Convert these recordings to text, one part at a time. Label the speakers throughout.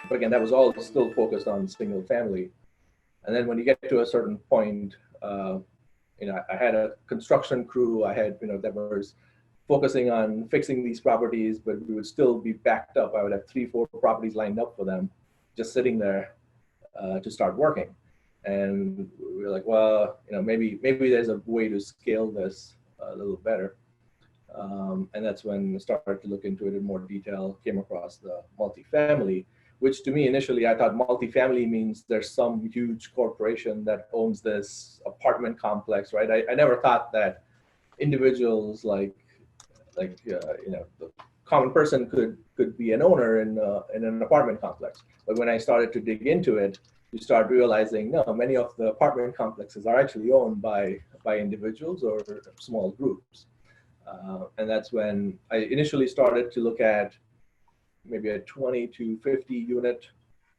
Speaker 1: But again, that was all still focused on single family. And then when you get to a certain point, I had a construction crew. I had, that was focusing on fixing these properties, but we would still be backed up. I would have 3, 4 properties lined up for them, just sitting there to start working. And we were like, well, maybe there's a way to scale this a little better. And that's when I started to look into it in more detail, came across the multifamily, which to me initially, I thought multifamily means there's some huge corporation that owns this apartment complex, right? I never thought that individuals like the common person could be an owner in an apartment complex. But when I started to dig into it, you start realizing, no, many of the apartment complexes are actually owned by individuals or small groups. And that's when I initially started to look at maybe a 20 to 50 unit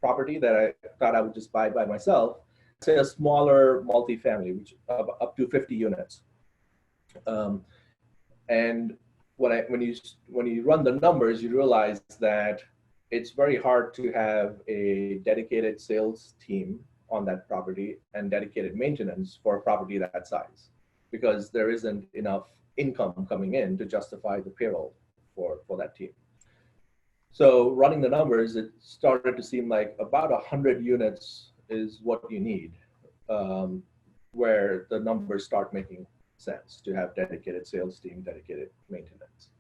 Speaker 1: property that I thought I would just buy by myself, say a smaller multifamily, which up to 50 units. And when you run the numbers, you realize that it's very hard to have a dedicated sales team on that property and dedicated maintenance for a property that size, because there isn't enough income coming in to justify the payroll for that team. So running the numbers, it started to seem like about 100 units is what you need, where the numbers start making sense to have dedicated sales team, dedicated maintenance.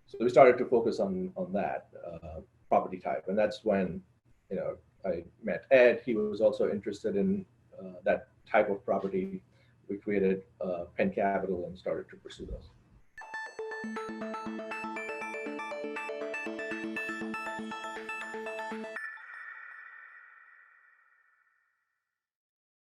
Speaker 1: So we started to focus on that property type, and that's when I met Ed. He was also interested in that type of property. We created Penn Capital and started to pursue those.